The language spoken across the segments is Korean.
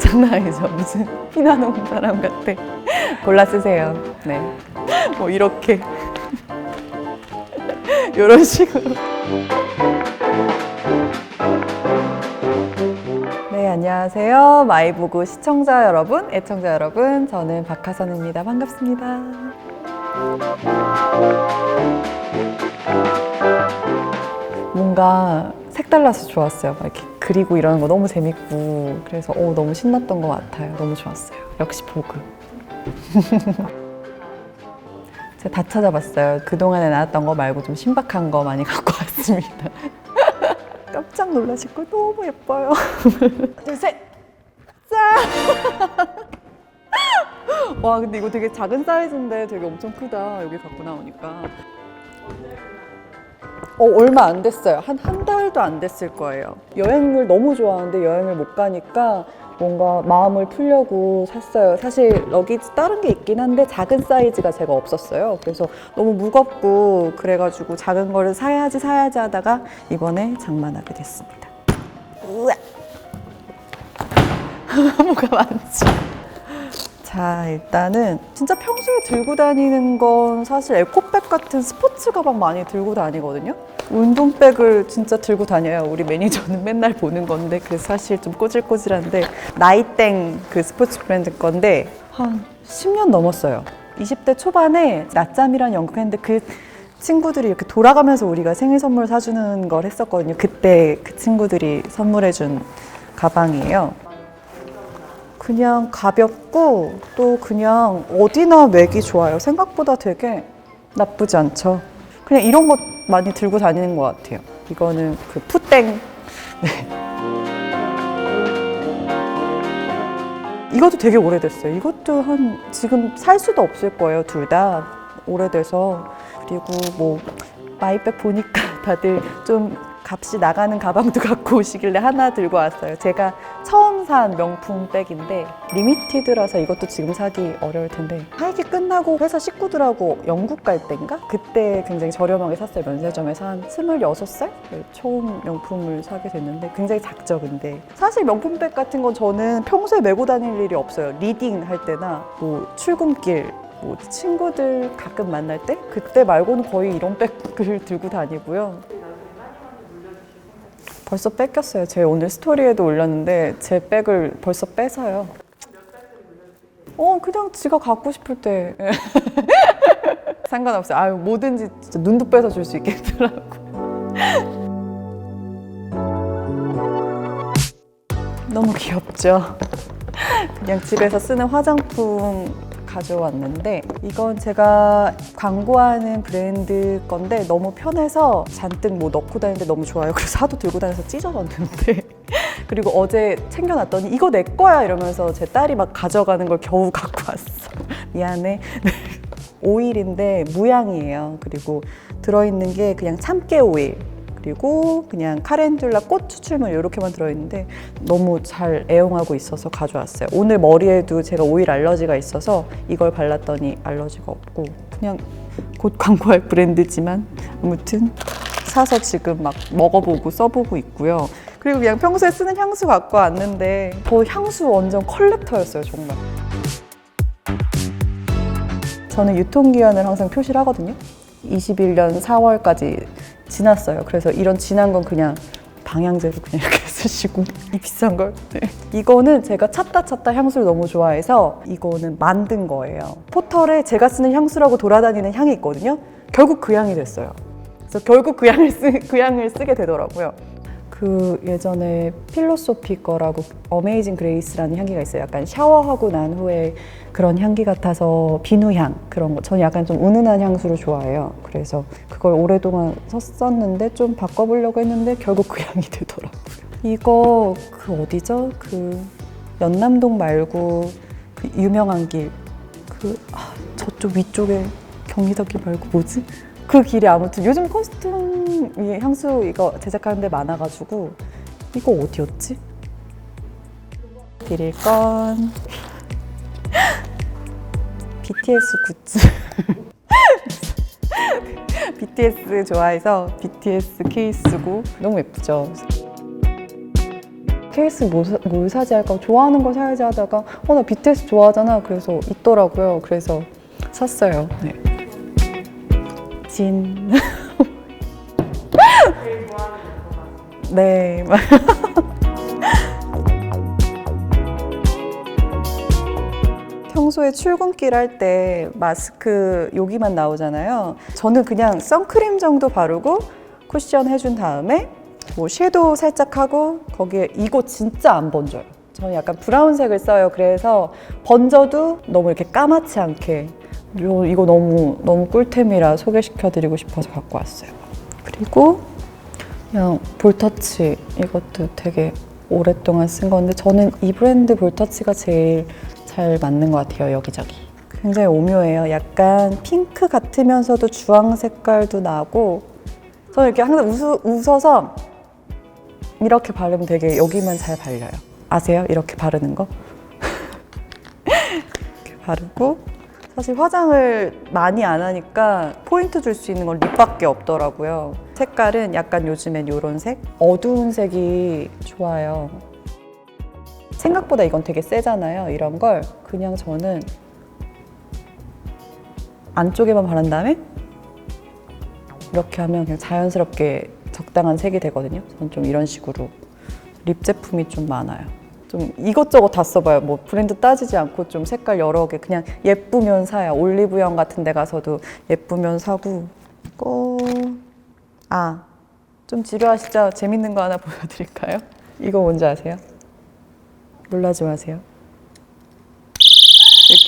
장난 아니죠. 무슨 피나는 사람 같아. 골라 쓰세요. 네. 뭐 이렇게 이런 식으로. 네, 안녕하세요. 마이보그 시청자 여러분, 애청자 여러분. 저는 박하선입니다. 반갑습니다. 뭔가 색달라서 좋았어요. 막 이렇게 그리고 이러는 거 너무 재밌고 그래서 너무 신났던 것 같아요. 너무 좋았어요. 역시 보그. 제가 다 찾아봤어요. 그동안에 나왔던 거 말고 좀 신박한 거 많이 갖고 왔습니다. 깜짝 놀라실 걸 너무 예뻐요. 둘, 셋! 짠! 와, 근데 이거 되게 작은 사이즈인데 되게 엄청 크다. 여기 갖고 나오니까. 얼마 안 됐어요. 한 달도 안 됐을 거예요. 여행을 너무 좋아하는데 여행을 못 가니까 뭔가 마음을 풀려고 샀어요. 사실 러기지 다른 게 있긴 한데 작은 사이즈가 제가 없었어요. 그래서 너무 무겁고 그래가지고 작은 거를 사야지 하다가 이번에 장만하게 됐습니다. 우와! 뭐가 많지? 자, 일단은 진짜 평소에 들고 다니는 건 사실 에코백 같은 스포츠 가방 많이 들고 다니거든요. 운동백을 진짜 들고 다녀요. 우리 매니저는 맨날 보는 건데 그래서 사실 좀 꼬질꼬질한데 나이땡 그 스포츠 브랜드 건데 한 10년 넘었어요. 20대 초반에 낮잠이란 연극했는데 그 친구들이 이렇게 돌아가면서 우리가 생일 선물 사주는 걸 했었거든요. 그때 그 친구들이 선물해준 가방이에요. 그냥 가볍고 또 그냥 어디나 매기 좋아요. 생각보다 되게 나쁘지 않죠. 그냥 이런 거 많이 들고 다니는 것 같아요. 이거는 그 푸땡. 네. 이것도 되게 오래됐어요. 이것도 지금 살 수도 없을 거예요. 둘 다 오래돼서. 그리고 뭐 마이백 보니까 다들 좀 값이 나가는 가방도 갖고 오시길래 하나 들고 왔어요. 제가 처음 산 명품 백인데 리미티드라서 이것도 지금 사기 어려울 텐데 하이기 끝나고 회사 식구들하고 영국 갈 때인가? 그때 굉장히 저렴하게 샀어요. 면세점에서 한 26살? 처음 명품을 사게 됐는데 굉장히 작죠. 근데 사실 명품백 같은 건 저는 평소에 메고 다닐 일이 없어요. 리딩 할 때나 뭐 출근길 뭐 친구들 가끔 만날 때 그때 말고는 거의 이런 백을 들고 다니고요. 벌써 뺏겼어요. 제가 오늘 스토리에도 올렸는데 제 백을 벌써 뺏어요. 그냥 지가 갖고 싶을 때 상관없어요. 아유, 뭐든지 진짜 눈도 빼서 줄 수 있겠더라고. 너무 귀엽죠? 그냥 집에서 쓰는 화장품 가져왔는데 이건 제가 광고하는 브랜드 건데 너무 편해서 잔뜩 뭐 넣고 다니는데 너무 좋아요. 그래서 하도 들고 다녀서 찢어졌는데 그리고 어제 챙겨놨더니 이거 내 거야 이러면서 제 딸이 막 가져가는 걸 겨우 갖고 왔어. 미안해. 오일인데 무향이에요. 그리고 들어있는 게 그냥 참깨 오일 그리고 그냥 카렌듈라 꽃 추출물 이렇게만 들어있는데 너무 잘 애용하고 있어서 가져왔어요. 오늘 머리에도 제가 오일 알러지가 있어서 이걸 발랐더니 알러지가 없고 그냥 곧 광고할 브랜드지만 아무튼 사서 지금 막 먹어보고 써보고 있고요. 그리고 그냥 평소에 쓰는 향수 갖고 왔는데 향수 완전 컬렉터였어요. 정말. 저는 유통기한을 항상 표시를 하거든요. 21년 4월까지 지났어요. 그래서 이런 진한 건 그냥 방향제로 그냥 이렇게 쓰시고 이 비싼 걸. 네. 이거는 제가 찾다 향수를 너무 좋아해서 이거는 만든 거예요. 포털에 제가 쓰는 향수라고 돌아다니는 향이 있거든요. 결국 그 향이 됐어요. 그래서 결국 그 향을 쓰게 되더라고요. 그 예전에 필로소피 거라고 어메이징 그레이스라는 향기가 있어요. 약간 샤워하고 난 후에 그런 향기 같아서 비누향 그런 거. 저는 약간 좀 은은한 향수를 좋아해요. 그래서 그걸 오랫동안 썼었는데 좀 바꿔보려고 했는데 결국 그 향이 되더라고요. 이거 그 어디죠? 그 연남동 말고 그 유명한 길 저쪽 위쪽에 경리더길 말고 뭐지? 그 길에 아무튼 요즘 커스텀 향수 이거 제작하는 데 많아가지고 이거 어디였지? 드릴 건 BTS 굿즈. BTS 좋아해서 BTS 케이스고 너무 예쁘죠? 케이스 뭘 사지 할까? 좋아하는 걸 사야지 하다가 나 BTS 좋아하잖아. 그래서 있더라고요. 그래서 샀어요. 네. 진. 제일 좋아하는 거 네. 평소에 출근길 할 때 마스크 여기만 나오잖아요. 저는 그냥 선크림 정도 바르고 쿠션 해준 다음에 뭐 섀도우 살짝 하고 거기에 이거 진짜 안 번져요. 저는 약간 브라운색을 써요. 그래서 번져도 너무 이렇게 까맣지 않게 이거 너무 꿀템이라 소개시켜드리고 싶어서 갖고 왔어요. 그리고 그냥 볼터치 이것도 되게 오랫동안 쓴 건데 저는 이 브랜드 볼터치가 제일 잘 맞는 것 같아요. 여기저기 굉장히 오묘해요. 약간 핑크 같으면서도 주황 색깔도 나고 저는 이렇게 항상 웃어서 이렇게 바르면 되게 여기만 잘 발려요. 아세요? 이렇게 바르는 거? 이렇게 바르고 사실 화장을 많이 안 하니까 포인트 줄 수 있는 건 립밖에 없더라고요. 색깔은 약간 요즘엔 이런 색? 어두운 색이 좋아요. 생각보다 이건 되게 세잖아요. 이런 걸 그냥 저는 안쪽에만 바른 다음에 이렇게 하면 그냥 자연스럽게 적당한 색이 되거든요. 저는 좀 이런 식으로 립 제품이 좀 많아요. 좀 이것저것 다 써봐요. 뭐 브랜드 따지지 않고 좀 색깔 여러 개 그냥 예쁘면 사요. 올리브영 같은 데 가서도 예쁘면 사고. 좀 지루하시죠? 재밌는 거 하나 보여드릴까요? 이거 뭔지 아세요? 놀라지 마세요.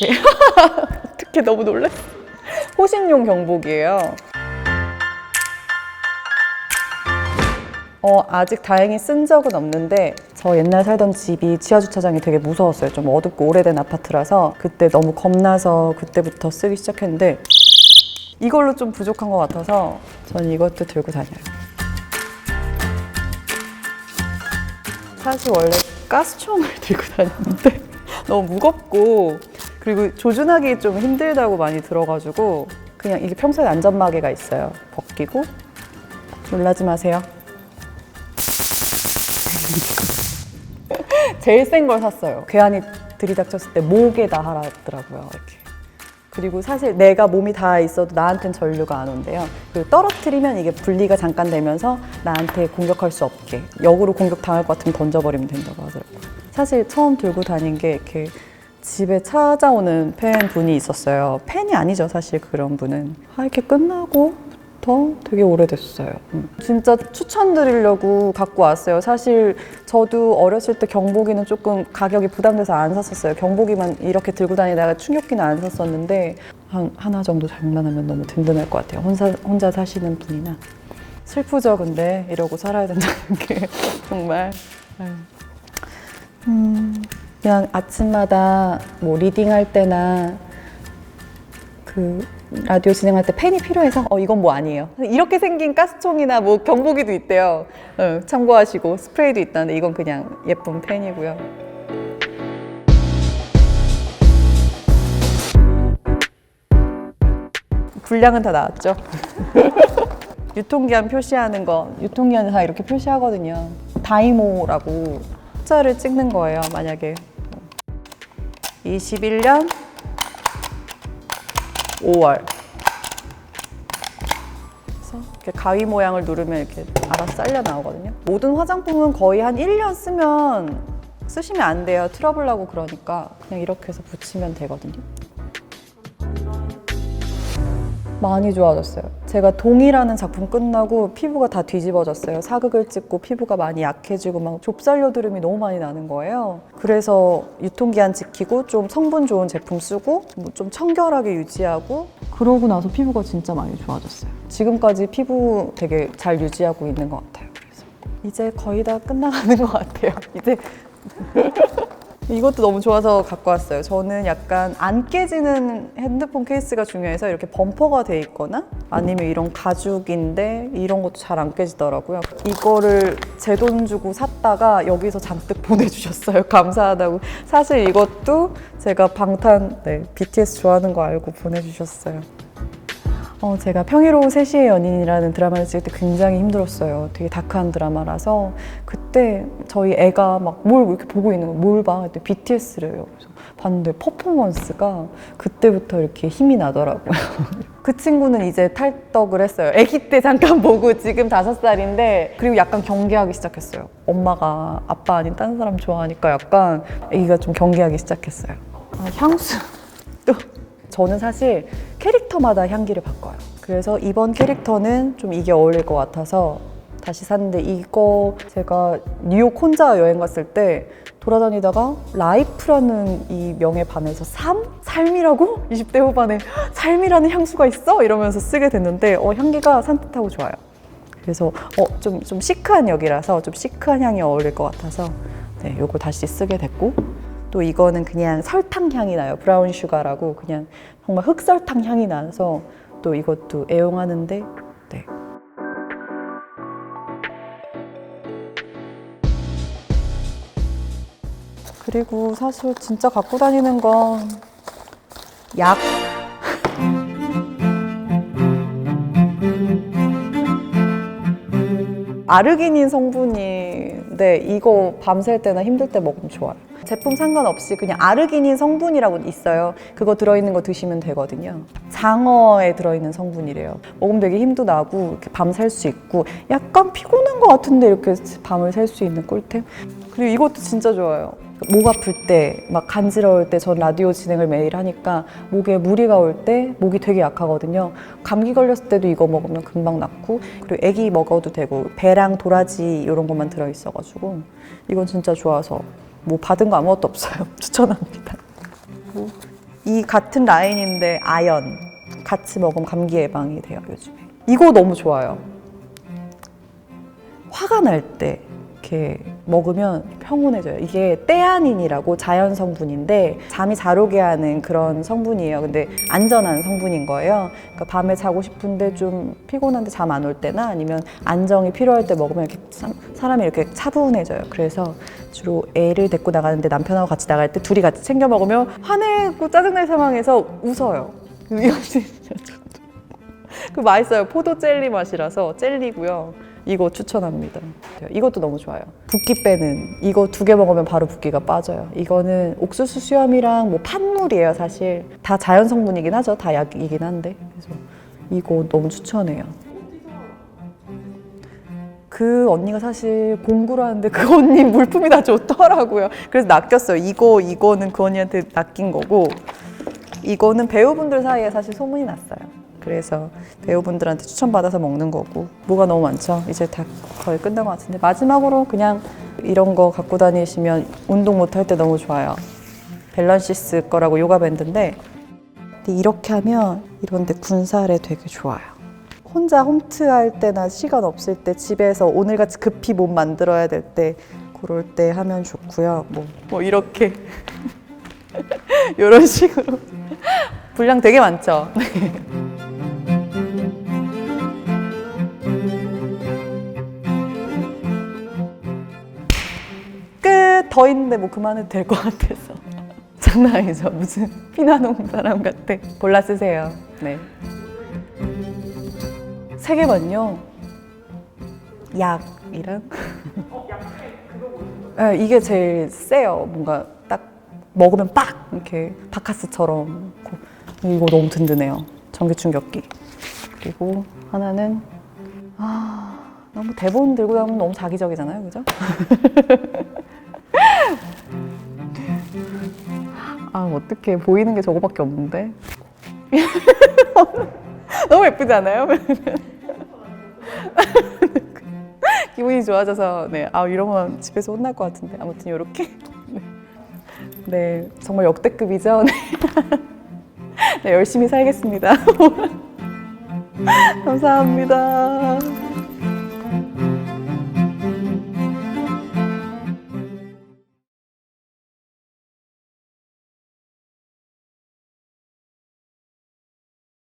이렇게 어떻게 너무 놀랐어. 호신용 경복이에요. 아직 다행히 쓴 적은 없는데 저 옛날 살던 집이 지하 주차장이 되게 무서웠어요. 좀 어둡고 오래된 아파트라서 그때 너무 겁나서 그때부터 쓰기 시작했는데 이걸로 좀 부족한 것 같아서 저는 이것도 들고 다녀요. 사실 원래 가스총을 들고 다녔는데 너무 무겁고 그리고 조준하기 좀 힘들다고 많이 들어가지고 그냥 이게 평소에 안전마개가 있어요. 벗기고 놀라지 마세요. 제일 센 걸 샀어요. 괴한이 들이닥쳤을 때 목에다 하라더라고요. 이렇게. 그리고 사실 내가 몸이 다 있어도 나한텐 전류가 안 온대요. 그리고 떨어뜨리면 이게 분리가 잠깐 되면서 나한테 공격할 수 없게 역으로 공격 당할 것 같으면 던져버리면 된다고 하더라고요. 사실 처음 들고 다닌 게 이렇게 집에 찾아오는 팬분이 있었어요. 팬이 아니죠, 사실 그런 분은. 이렇게 끝나고 되게 오래됐어요. 진짜 추천드리려고 갖고 왔어요. 사실 저도 어렸을 때 경보기는 조금 가격이 부담돼서 안 샀었어요. 경보기만 이렇게 들고 다니다가 충격기는 안 샀었는데 하나 정도 장만하면 너무 든든할 것 같아요. 혼자 사시는 분이나. 슬프죠, 근데 이러고 살아야 된다는 게 정말. 그냥 아침마다 뭐 리딩할 때나 라디오 진행할 때 펜이 필요해서 이건 뭐 아니에요. 이렇게 생긴 가스총이나 뭐 경보기도 있대요. 참고하시고 스프레이도 있다는데 이건 그냥 예쁜 펜이고요. 분량은 다 나왔죠. 유통기한 표시하는 거 유통기한 다 이렇게 표시하거든요. 다이모라고 숫자를 찍는 거예요. 만약에 21년 5월 그래서 이렇게 가위 모양을 누르면 이렇게 알아서 잘려 나오거든요. 모든 화장품은 거의 한 1년 쓰시면 안 돼요. 트러블 나고 그러니까 그냥 이렇게 해서 붙이면 되거든요. 많이 좋아졌어요. 제가 동이라는 작품 끝나고 피부가 다 뒤집어졌어요. 사극을 찍고 피부가 많이 약해지고 막 좁쌀 여드름이 너무 많이 나는 거예요. 그래서 유통기한 지키고 좀 성분 좋은 제품 쓰고 좀 청결하게 유지하고 그러고 나서 피부가 진짜 많이 좋아졌어요. 지금까지 피부 되게 잘 유지하고 있는 것 같아요. 그래서 이제 거의 다 끝나가는 것 같아요. 이제 이것도 너무 좋아서 갖고 왔어요. 저는 약간 안 깨지는 핸드폰 케이스가 중요해서 이렇게 범퍼가 돼 있거나 아니면 이런 가죽인데 이런 것도 잘 안 깨지더라고요. 이거를 제 돈 주고 샀다가 여기서 잔뜩 보내주셨어요. 감사하다고. 사실 이것도 제가 BTS 좋아하는 거 알고 보내주셨어요. 제가 평화로운 3시의 연인이라는 드라마를 찍을 때 굉장히 힘들었어요. 되게 다크한 드라마라서 그때 저희 애가 막 뭘 이렇게 보고 있는 거예요. 뭘 봐? 그때 BTS래요. 그래서 봤는데 퍼포먼스가 그때부터 이렇게 힘이 나더라고요. 그 친구는 이제 탈덕을 했어요. 아기 때 잠깐 보고 지금 5살인데 그리고 약간 경계하기 시작했어요. 엄마가 아빠 아닌 딴 사람 좋아하니까 약간 아기가 좀 경계하기 시작했어요. 향수 또 저는 사실 캐릭터마다 향기를 바꿔요. 그래서 이번 캐릭터는 좀 이게 어울릴 것 같아서 다시 샀는데 이거 제가 뉴욕 혼자 여행 갔을 때 돌아다니다가 라이프라는 이 명에 반해서 삶이라고? 20대 후반에 삶이라는 향수가 있어? 이러면서 쓰게 됐는데 향기가 산뜻하고 좋아요. 그래서 좀 시크한 역이라서 좀 시크한 향이 어울릴 것 같아서 네, 요거 다시 쓰게 됐고 또 이거는 그냥 설탕 향이 나요. 브라운 슈가라고 그냥 정말 흑설탕 향이 나서 또 이것도 애용하는데 네. 그리고 사실 진짜 갖고 다니는 건 약. 아르기닌 성분인데 이거 밤샐 때나 힘들 때 먹으면 좋아요. 제품 상관없이 그냥 아르기닌 성분이라고 있어요. 그거 들어있는 거 드시면 되거든요. 장어에 들어있는 성분이래요. 먹으면 되게 힘도 나고 이렇게 밤 샐 수 있고 약간 피곤한 것 같은데 이렇게 밤을 샐 수 있는 꿀템. 그리고 이것도 진짜 좋아요. 목 아플 때, 막 간지러울 때 전 라디오 진행을 매일 하니까 목에 무리가 올 때 목이 되게 약하거든요. 감기 걸렸을 때도 이거 먹으면 금방 낫고 그리고 애기 먹어도 되고 배랑 도라지 이런 것만 들어있어가지고 이건 진짜 좋아서 뭐 받은 거 아무것도 없어요. 추천합니다. 이 같은 라인인데 아연 같이 먹으면 감기 예방이 돼요 요즘에. 이거 너무 좋아요. 화가 날 때 이렇게 먹으면 평온해져요. 이게 떼아닌이라고 자연 성분인데 잠이 잘 오게 하는 그런 성분이에요. 근데 안전한 성분인 거예요. 그러니까 밤에 자고 싶은데 좀 피곤한데 잠 안 올 때나 아니면 안정이 필요할 때 먹으면 이렇게 사람이 이렇게 차분해져요. 그래서 주로 애를 데리고 나가는데 남편하고 같이 나갈 때 둘이 같이 챙겨 먹으면 화내고 짜증날 상황에서 웃어요. 이거 진짜 그 맛있어요. 포도 젤리 맛이라서 젤리고요. 이거 추천합니다. 이것도 너무 좋아요. 붓기 빼는 이거 2개 먹으면 바로 붓기가 빠져요. 이거는 옥수수 수염이랑 뭐 판물이에요. 사실 다 자연 성분이긴 하죠. 다 약이긴 한데 그래서 이거 너무 추천해요. 그 언니가 사실 공구를 하는데 그 언니 물품이 다 좋더라고요. 그래서 낚였어요. 이거는 그 언니한테 낚인 거고 이거는 배우분들 사이에 사실 소문이 났어요. 그래서 배우분들한테 추천받아서 먹는 거고 뭐가 너무 많죠. 이제 다 거의 끝난 것 같은데 마지막으로 그냥 이런 거 갖고 다니시면 운동 못할 때 너무 좋아요. 밸런시스 거라고 요가 밴드인데 이렇게 하면 이런 데 군살에 되게 좋아요. 혼자 홈트 할 때나 시간 없을 때 집에서 오늘같이 급히 몸 만들어야 될 때 그럴 때 하면 좋고요. 뭐 이렇게 이런 식으로 분량 되게 많죠. 더 있는데 뭐 그만해도 될 것 같아서 장난 아니죠. 무슨 피나놓은 사람 같아. 골라 쓰세요. 네. 3개만요. 약이랑 네, 이게 제일 세요. 뭔가 딱 먹으면 빡 이렇게 바카스처럼 이거 너무 든든해요. 전기 충격기. 그리고 하나는 너무 대본 들고 다니면 너무 자기적이잖아요, 그죠? 어떡해. 보이는 게 저거밖에 없는데. 너무 예쁘지 않아요? 기분이 좋아져서 네, 이러면 집에서 혼날 것 같은데 아무튼 이렇게 네, 정말 역대급이죠. 네. 네, 열심히 살겠습니다. 감사합니다.